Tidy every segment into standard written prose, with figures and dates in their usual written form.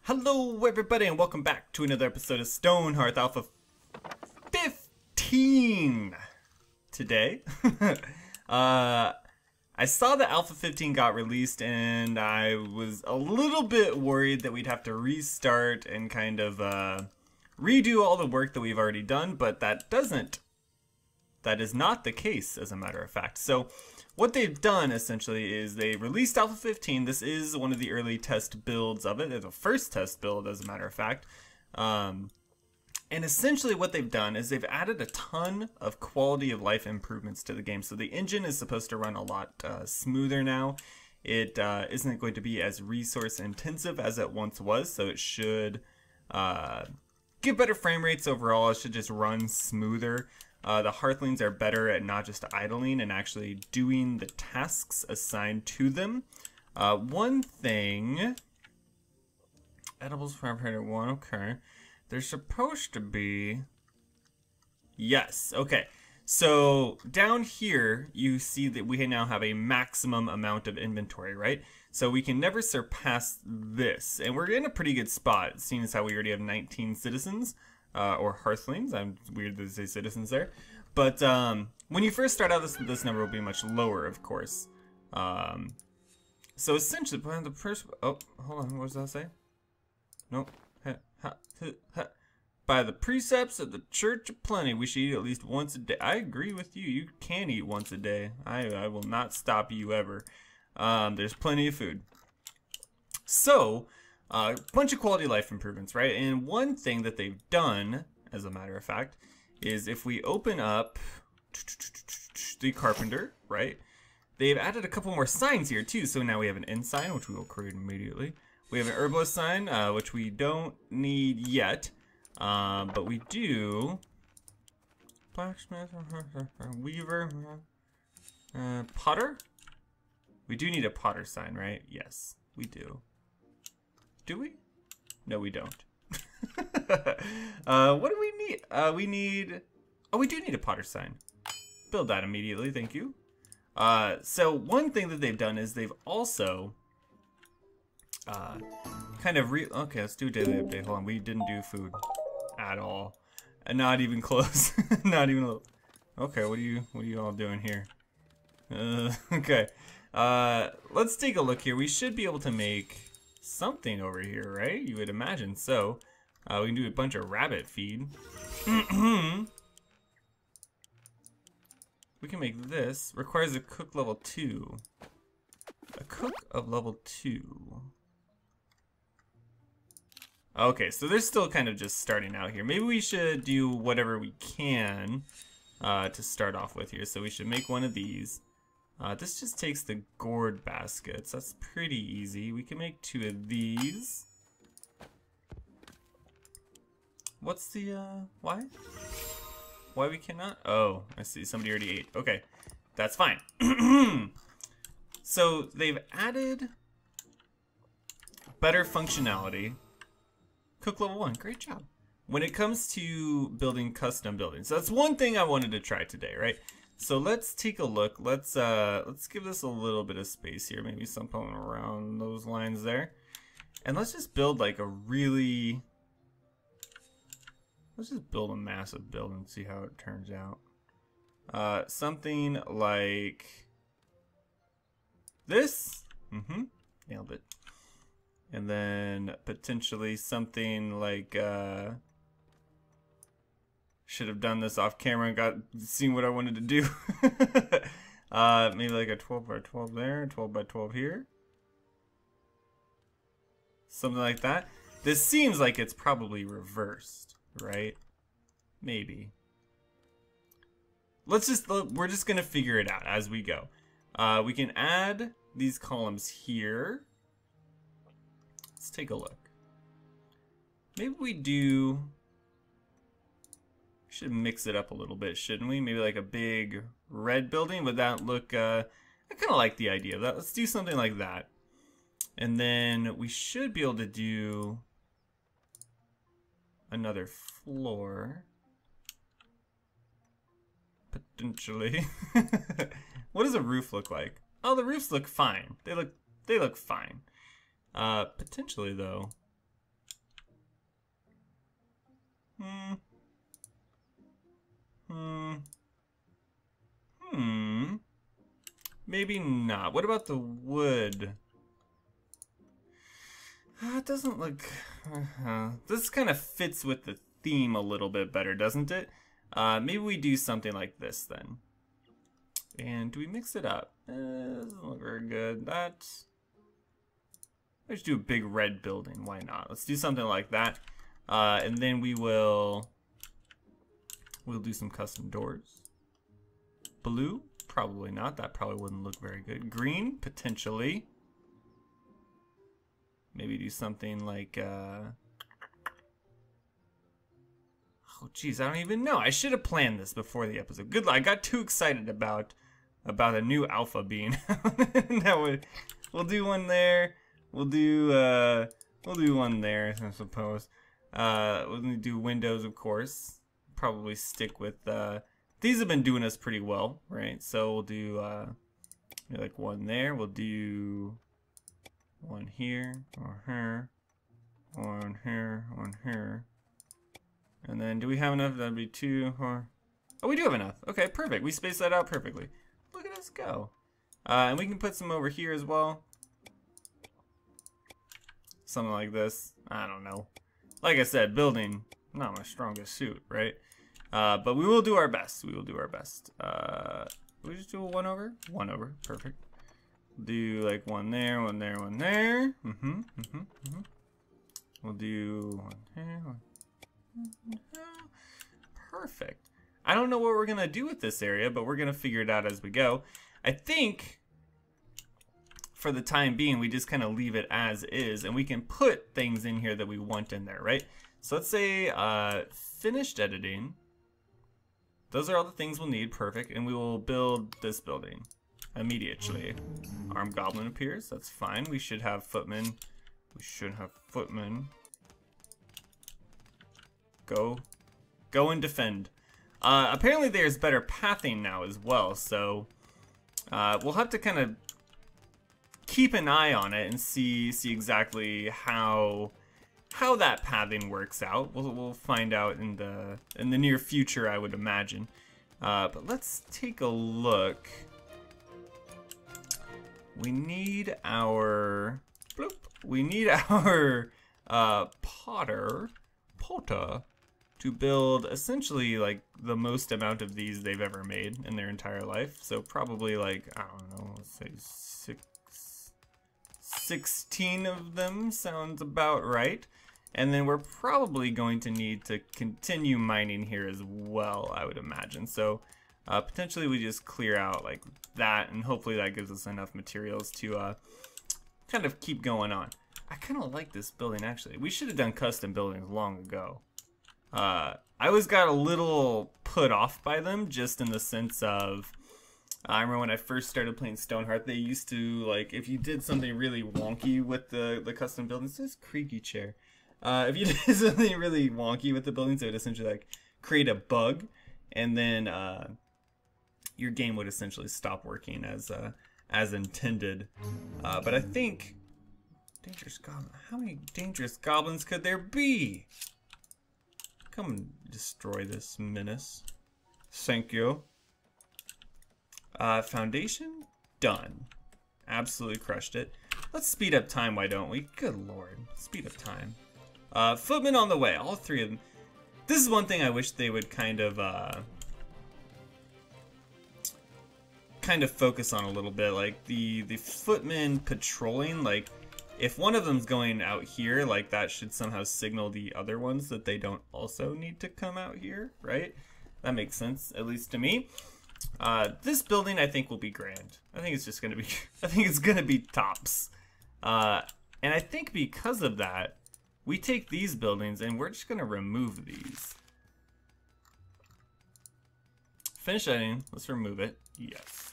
Hello everybody and welcome back to another episode of Stonehearth Alpha 15 today. I saw that Alpha 15 got released and I was a little bit worried that we'd have to restart and kind of redo all the work that we've already done, but that is not the case, as a matter of fact. So what they've done essentially is they released Alpha 15. This is one of the early test builds of it. It's the first test build, as a matter of fact. And essentially what they've done is they've added a ton of quality of life improvements to the game. So the engine is supposed to run a lot smoother now. It isn't going to be as resource intensive as it once was, so it should give better frame rates overall. It should just run smoother. The Hearthlings are better at not just idling and actually doing the tasks assigned to them. One thing, edibles for Predator 1, okay. There's supposed to be, yes, okay. So down here, you see that we now have a maximum amount of inventory, right? So we can never surpass this. And we're in a pretty good spot, seeing as how we already have 19 citizens. Or Hearthlings. I'm weird to say citizens there. But when you first start out, this number will be much lower, of course. So essentially, the first... Oh, hold on. What does that say? Nope. By the precepts of the Church of Plenty, we should eat at least once a day. I agree with you. You can eat once a day. I will not stop you ever. There's plenty of food. So... a bunch of quality of life improvements, right? And one thing that they've done, as a matter of fact, is if we open up the Carpenter, right? They've added a couple more signs here too. So now we have an inn sign, which we will create immediately. We have an herbalist sign, which we don't need yet, but we do. Blacksmith, weaver, potter. We do need a potter sign, right? Yes, we do. Do we? No, we don't. What do we need? We need... Oh, we do need a potter sign. Build that immediately, thank you. So one thing that they've done is they've also... kind of Okay, let's do a daily update. Hold on, we didn't do food at all. And not even close. Not even a little... Okay, what are you all doing here? Okay. Let's take a look here. We should be able to make... something over here, right? You would imagine so. We can do a bunch of rabbit feed. We can make this. Requires a cook level 2. A cook of level 2. Okay, so they're still kind of just starting out here. Maybe we should do whatever we can to start off with here. So we should make one of these. This just takes the gourd baskets. That's pretty easy. We can make 2 of these. What's the, why? Why we cannot? Oh, I see. Somebody already ate. Okay, that's fine. So they've added better functionality. Cook level 1. Great job. When it comes to building custom buildings. So that's one thing I wanted to try today, right? So let's take a look. Let's give this a little bit of space here, maybe something around those lines there. And let's just build like a really... Let's just build a massive building and see how it turns out. Something like this. Nailed it. And then potentially something like should have done this off camera and seen what I wanted to do. Maybe like a 12 by 12 there, 12 by 12 here. Something like that. This seems like it's probably reversed, right? Maybe. We're just gonna figure it out as we go. We can add these columns here. Let's take a look. Maybe we do... Should mix it up a little bit, shouldn't we? Maybe like a big red building. Would that look... I kind of like the idea of that. Let's do something like that. And then we should be able to do another floor. Potentially. What does a roof look like? Oh, the roofs look fine. They look fine. Potentially though, Hmm. Hmm. Maybe not. What about the wood? It doesn't look... This kind of fits with the theme a little bit better, doesn't it? Maybe we do something like this then. And do we mix it up? Doesn't look very good. Let's do a big red building. Why not? Let's do something like that. And then we'll do some custom doors. Blue? Probably not. That probably wouldn't look very good. Green? Potentially. Maybe do something like, oh geez, I don't even know. I should have planned this before the episode. Good luck. I got too excited about a new alpha being out. We'll do one there. We'll do one there, I suppose. We'll do windows, of course. Probably stick with, these have been doing us pretty well, right? So we'll do, like one there. We'll do one here, or here, one here, one here. And then, do we have enough? That'd be two, or... Oh, we do have enough. Okay, perfect. We spaced that out perfectly. Look at us go. And we can put some over here as well. Something like this. I don't know. Like I said, building, not my strongest suit, right? But we will do our best. We will do our best. We just do a one over? One over. Perfect. Do like one there, one there, one there. We'll do one here, one. Perfect. I don't know what we're gonna do with this area, but we're gonna figure it out as we go. I think for the time being, we just kind of leave it as is, and we can put things in here that we want in there, right? So let's say finished editing. Those are all the things we'll need. Perfect. And we will build this building immediately. Armed goblin appears. That's fine. We should have footmen. We should have footmen. Go and defend. Apparently there's better pathing now as well, so we'll have to kind of keep an eye on it and see exactly how that pathing works out. We'll find out in the near future, I would imagine. But let's take a look. We need our potter to build essentially like the most amount of these they've ever made in their entire life. So probably like, I don't know, let's say 16 of them sounds about right. And then we're probably going to need to continue mining here as well, I would imagine. So potentially we just clear out like that, and hopefully that gives us enough materials to kind of keep going on. I kind of like this building, actually. We should have done custom buildings long ago. I always got a little put off by them, just in the sense of, I remember when I first started playing Stoneheart, they used to, like, if you did something really wonky with the custom buildings, this creaky chair. If you did something really wonky with the buildings, it would essentially, like, create a bug, and then your game would essentially stop working as intended. But I think dangerous goblin. How many dangerous goblins could there be? Come and destroy this menace. Thank you. Foundation done. Absolutely crushed it. Let's speed up time. Why don't we? Good lord, speed up time. Footmen on the way. All three of them. This is one thing I wish they would kind of focus on a little bit, like the footmen patrolling. Like, if one of them's going out here, like that should somehow signal the other ones that they don't also need to come out here, right? That makes sense, at least to me. This building I think will be grand. I think it's just gonna be, I think it's gonna be tops. And I think because of that, we take these buildings and we're just gonna remove these. Finish editing, let's remove it, yes.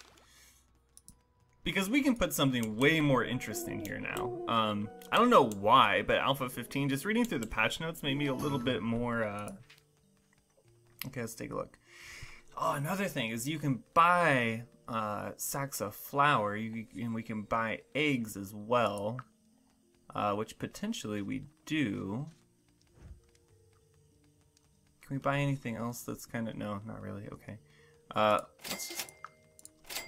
Because we can put something way more interesting here now. I don't know why, but Alpha 15, just reading through the patch notes made me a little bit more, okay, let's take a look. Oh, another thing is you can buy sacks of flour, and we can buy eggs as well, which potentially we do. we buy anything else that's kind of... No, not really. Okay. Let's just...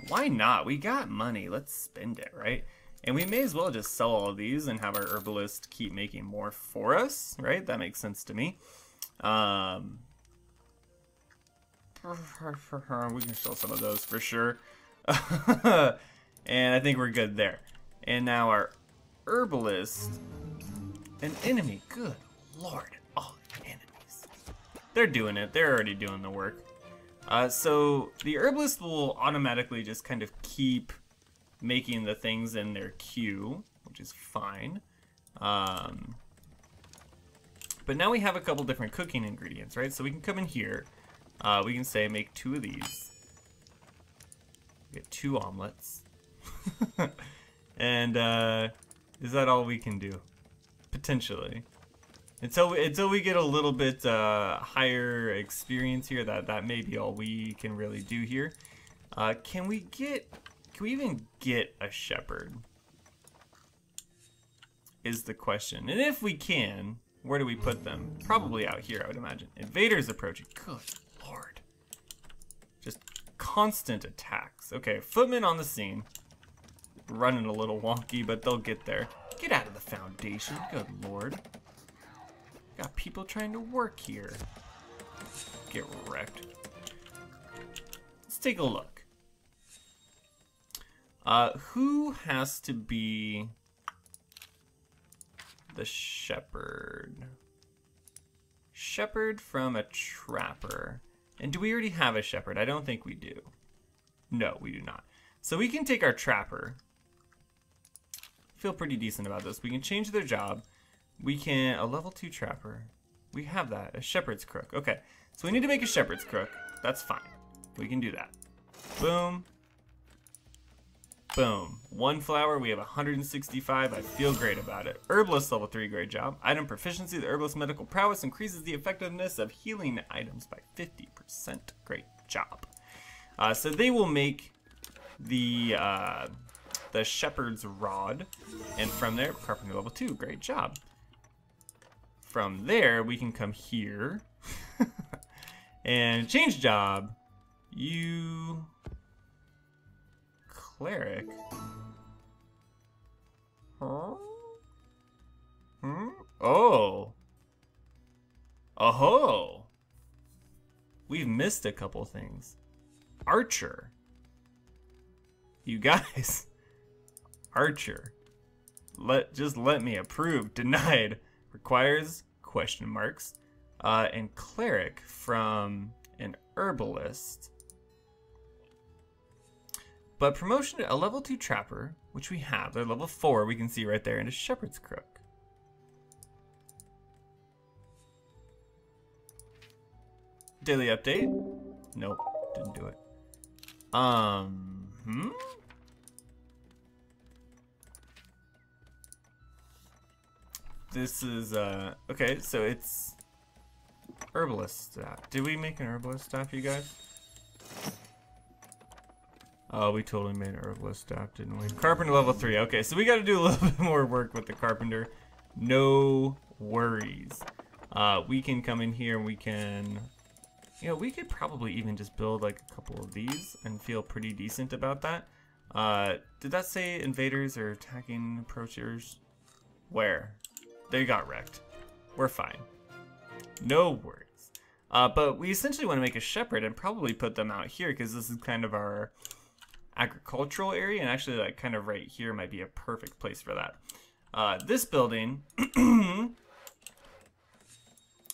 Why not? We got money. Let's spend it, right? And we may as well just sell all of these and have our herbalist keep making more for us, right? That makes sense to me. We can sell some of those for sure. And I think we're good there. And now our herbalist, an enemy. Good Lord, all enemies. They're doing it. They're already doing the work. So the herbalist will automatically just kind of keep making the things in their queue, which is fine. But now we have a couple different cooking ingredients, right? So we can come in here. We can say make 2 of these. Get 2 omelets. And is that all we can do? Potentially. Until we get a little bit higher experience here, that may be all we can really do here. Can we even get a shepherd? Is the question. And if we can, where do we put them? Probably out here, I would imagine. Invaders approaching. Good Lord. Just constant attacks. Okay, footmen on the scene. Running a little wonky, but they'll get there. Get out of the foundation. Good Lord. Got people trying to work here. Get wrecked. Let's take a look. Who has to be the shepherd? Shepherd from a trapper. And do we already have a shepherd? I don't think we do. No, we do not. So we can take our trapper. Feel pretty decent about this. We can change their job. We can, a level 2 trapper. We have that, a shepherd's crook. Okay, so we need to make a shepherd's crook. That's fine. We can do that. Boom. Boom. 1 flower, we have 165. I feel great about it. Herbalist level 3, great job. Item proficiency, the herbalist medical prowess increases the effectiveness of healing items by 50%. Great job. So they will make the shepherd's rod. And from there, carpenter level 2, great job. From there, we can come here and change job. You cleric. Huh? Hmm? Oh. Oh. We've missed a couple things. Archer. You guys. Archer. Just let me approve. Denied. Requires question marks. And cleric from an herbalist. But promotion to a level 2 trapper, which we have. They're level 4, we can see right there, and a shepherd's crook. Daily update? Nope, didn't do it. This is, okay, so it's herbalist staff. Did we make an herbalist staff, you guys? Oh, we totally made an herbalist staff, didn't we? Carpenter level 3. Okay, so we got to do a little bit more work with the carpenter. No worries. We can come in here and we can... You know, we could probably even just build like a couple of these and feel pretty decent about that. Did that say invaders or attacking approachers? Where? They got wrecked. We're fine. No worries. But we essentially want to make a shepherd and probably put them out here because this is kind of our agricultural area, and actually like kind of right here might be a perfect place for that. This building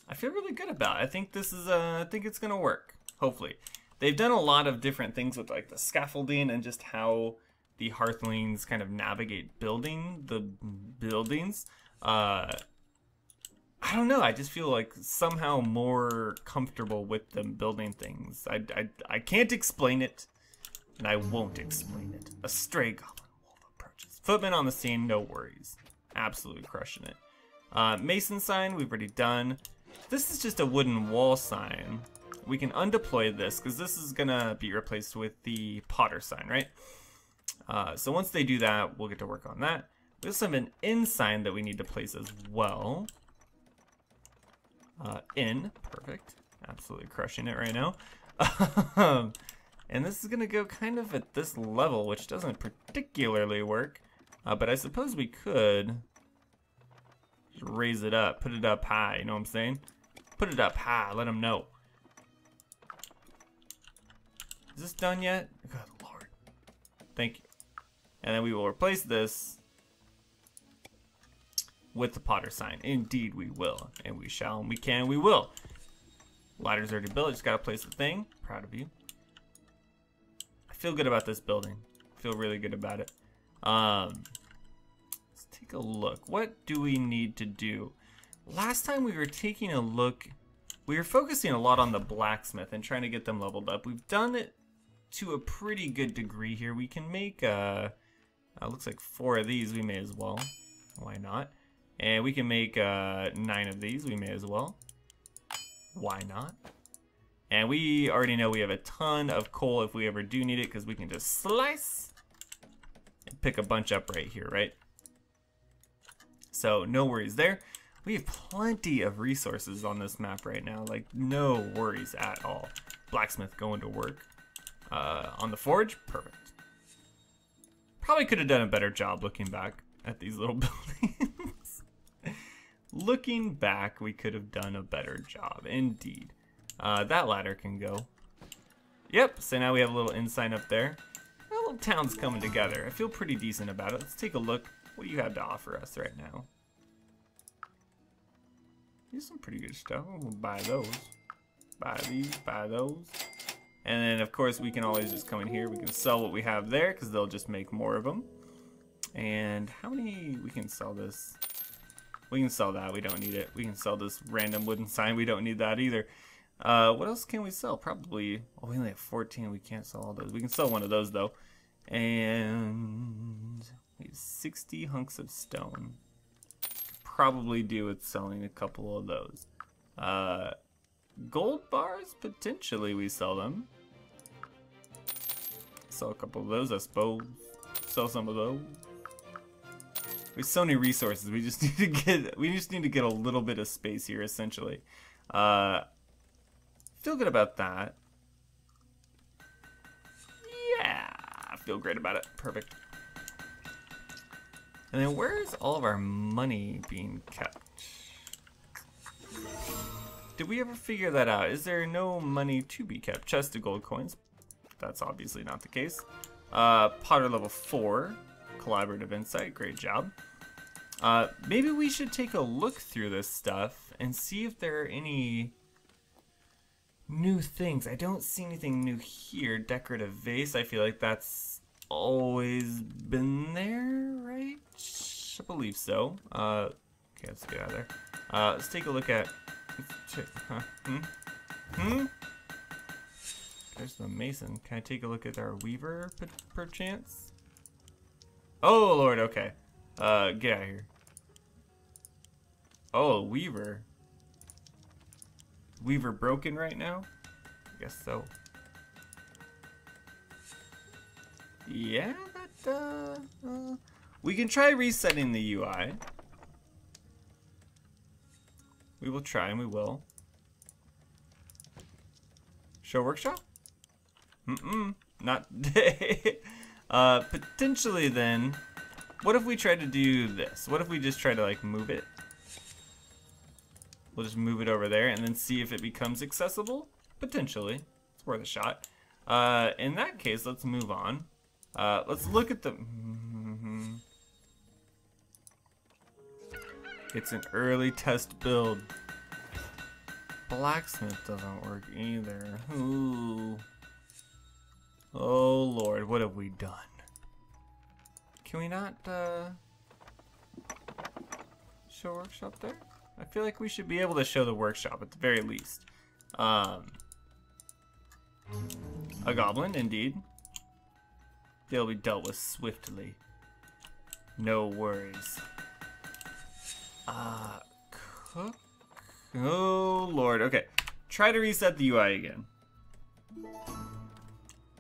I feel really good about. I think this is I think it's gonna work, hopefully. They've done a lot of different things with like the scaffolding and just how the Hearthlings kind of navigate building the buildings. I don't know, I just feel like somehow more comfortable with them building things. I can't explain it, and I won't explain it. A stray goblin wolf approaches. Footman on the scene, no worries. Absolutely crushing it. Mason sign, we've already done. This is just a wooden wall sign. We can undeploy this, because this is gonna be replaced with the Potter sign, right? So once they do that, we'll get to work on that. We also have an inn sign that we need to place as well. Inn, perfect. Absolutely crushing it right now. And this is gonna go kind of at this level, which doesn't particularly work. But I suppose we could just raise it up, put it up high, you know what I'm saying? Put it up high, let them know. Is this done yet? Good Lord. Thank you. And then we will replace this with the Potter sign. Indeed we will. And we shall, and we can, and we will. Ladder's already built, just gotta place the thing. Proud of you. I feel good about this building. I feel really good about it. Let's take a look. What do we need to do? Last time we were taking a look, we were focusing a lot on the blacksmith and trying to get them leveled up. We've done it to a pretty good degree here. We can make, looks like 4 of these, we may as well. Why not? And we can make 9 of these, we may as well. Why not? And we already know we have a ton of coal if we ever do need it, because we can just slice and pick a bunch up right here, right? So no worries there. We have plenty of resources on this map right now, like no worries at all. Blacksmith going to work. On the forge, perfect. Probably could have done a better job looking back at these little buildings. Looking back, we could have done a better job, indeed. That ladder can go. Yep, so now we have a little ensign up there. A little town's coming together. I feel pretty decent about it. Let's take a look. What do you have to offer us right now? Here's some pretty good stuff. We'll buy those. Buy these, buy those. And then, of course, we can always just come in here. We can sell what we have there because they'll just make more of them. And how many? We can sell this. We can sell that. We don't need it. We can sell this random wooden sign. We don't need that either. What else can we sell? Probably. Oh, we only have 14. We can't sell all those. We can sell one of those, though. And we have 60 hunks of stone. Probably do with selling a couple of those. Gold bars, potentially we sell them. Sell a couple of those, I suppose. Sell some of those. We have so many resources. We just need to get a little bit of space here, essentially. Feel good about that. Yeah, I feel great about it. Perfect. And then where's all of our money being kept? Did we ever figure that out? Is there no money to be kept? Chest of gold coins. That's obviously not the case. Potter level 4. Collaborative insight. Great job. Maybe we should take a look through this stuff and see if there are any new things. I don't see anything new here. Decorative vase. I feel like that's always been there, right? I believe so. Okay, let's get out of there. Let's take a look at... There's the mason. Can I take a look at our weaver, perchance? Oh, Lord, okay. Get out of here. Oh, weaver. Weaver broken right now? I guess so. Yeah, that, we can try resetting the UI. We will try and we will. Show workshop? Not today. Potentially then, what if we try to do this? What if we just try to like move it? We'll just move it over there and then see if it becomes accessible? Potentially. It's worth a shot. In that case, let's move on. Let's look at the... It's an early test build. Blacksmith doesn't work either. Ooh. Oh Lord, what have we done? Can we not show workshop there? I feel like we should be able to show the workshop at the very least. A goblin, indeed. They'll be dealt with swiftly. No worries. Cook? Oh Lord, okay. Try to reset the UI again.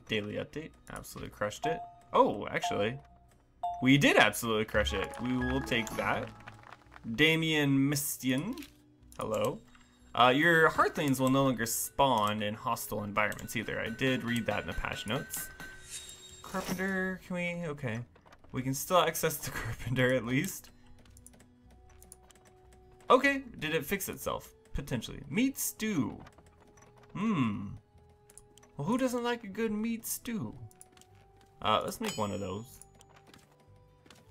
Daily update, absolutely crushed it. Oh, actually, we did absolutely crush it. We will take that. Damien Mistian, hello. Your Hearthlings will no longer spawn in hostile environments either. I did read that in the patch notes. Carpenter, can we? Okay. We can still access the Carpenter at least. Okay, did it fix itself? Potentially. Meat stew. Well, who doesn't like a good meat stew? Let's make one of those.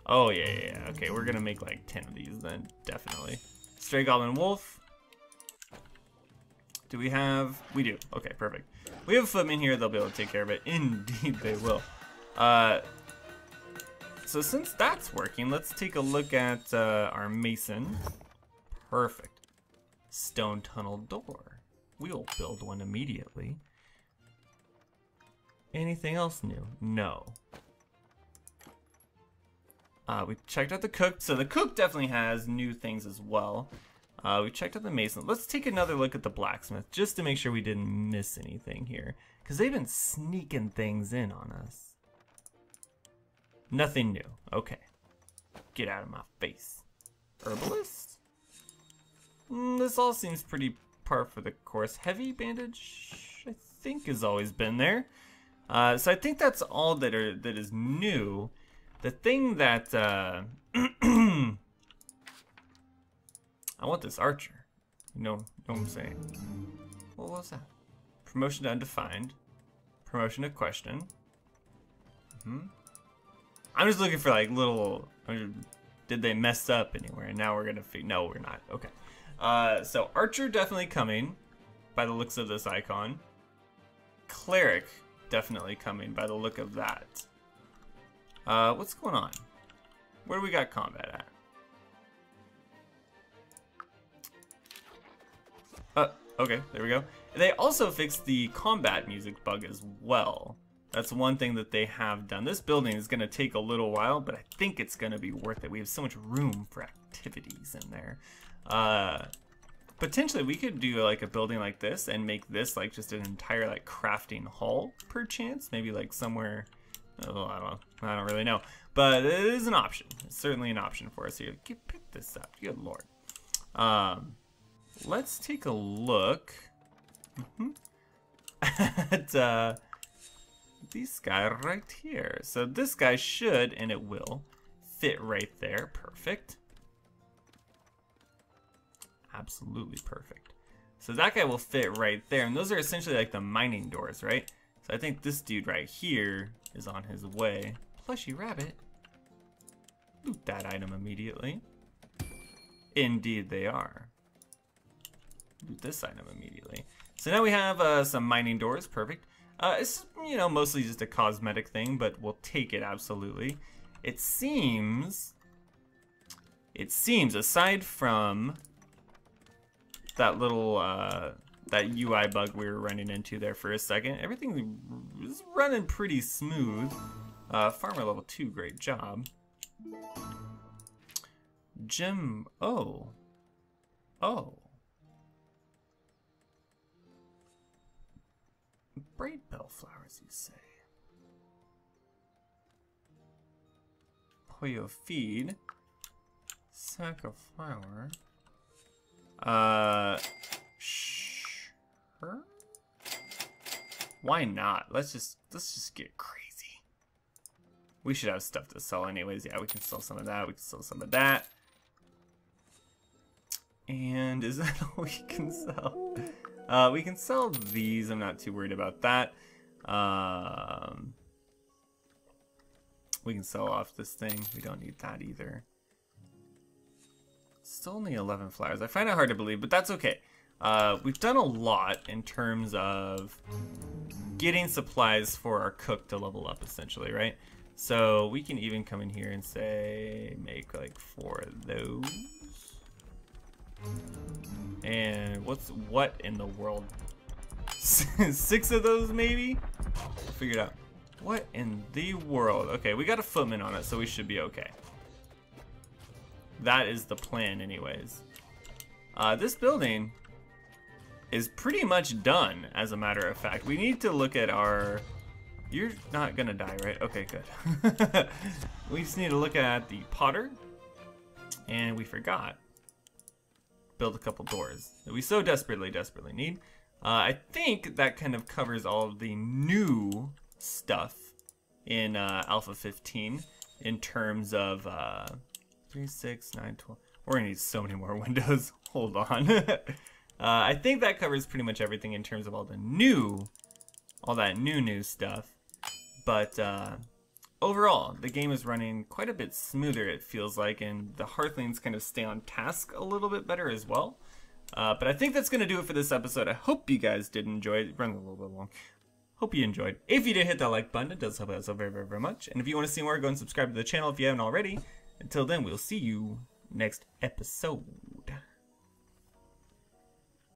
Oh, yeah. Okay, we're gonna make like 10 of these then, definitely. Stray Goblin Wolf. Do we have? We do. Okay, perfect. We have a footman here. They'll be able to take care of it. Indeed, they will. So since that's working, let's take a look at our mason. Perfect. Stone tunnel door. We'll build one immediately. Anything else new? No. We checked out the cook. So the cook definitely has new things as well. We checked out the mason. Let's take another look at the blacksmith just to make sure we didn't miss anything here. Because they've been sneaking things in on us. Nothing new. Okay. Get out of my face. Herbalist? This all seems pretty par for the course. Heavy bandage, I think, has always been there. So I think that's all that is new. The thing that I want this archer. You know what I'm saying? What was that? Promotion to undefined. Promotion to question. I'm just looking for like little. Did they mess up anywhere? And now we're gonna figure. No, we're not. Okay. So archer definitely coming, by the looks of this icon. Cleric definitely coming by the look of that. What's going on? Where do we got combat at? Okay, there we go. They also fixed the combat music bug as well. That's one thing that they have done. This building is going to take a little while, but I think it's going to be worth it. We have so much room for activities in there. Potentially we could do like a building like this and make this like just an entire like crafting hall perchance. Maybe like somewhere, oh, I don't really know. But it is an option. It's certainly an option for us here. Pick this up. Good lord. Let's take a look at this guy right here. So this guy should, and it will, fit right there. Perfect. Absolutely perfect. So that guy will fit right there. And those are essentially like the mining doors, right? So I think this dude right here is on his way. Plushy rabbit. Loot that item immediately. Indeed they are. Loot this item immediately. So now we have some mining doors. Perfect. It's, you know, mostly just a cosmetic thing, but we'll take it absolutely. It seems, aside from that little, that UI bug we were running into there for a second, everything is running pretty smooth. Farmer level 2, great job. Gem, oh. Braid bellflowers, you say? Pollo feed. Sack of flour. Sure. Why not? Let's just get crazy. We should have stuff to sell anyways. Yeah, we can sell some of that. We can sell some of that. And is that all we can sell? We can sell these. I'm not too worried about that. We can sell off this thing. We don't need that either. Still only 11 flowers. I find it hard to believe, but that's okay. We've done a lot in terms of getting supplies for our cook to level up, essentially, right? So we can even come in here and say, make like 4 of those. And what in the world? 6 of those maybe? We'll figure it out. What in the world? Okay, we got a footman on it, so we should be okay. That is the plan anyways. This building is pretty much done, as a matter of fact. We need to look at our... You're not gonna die, right? Okay, good. We just need to look at the potter. And we forgot. build a couple doors that we so desperately need. I think that kind of covers all of the new stuff in Alpha 15 in terms of 3, 6, 9, 12. We're gonna need so many more windows. Hold on. I think that covers pretty much everything in terms of all that new stuff. But overall, the game is running quite a bit smoother, it feels like, and the Hearthlings kind of stay on task a little bit better as well. But I think that's going to do it for this episode. I hope you guys did enjoy it. It ran a little bit long. Hope you enjoyed. If you did, hit that like button. It does help us out very much. And if you want to see more, go and subscribe to the channel if you haven't already. Until then, we'll see you next episode.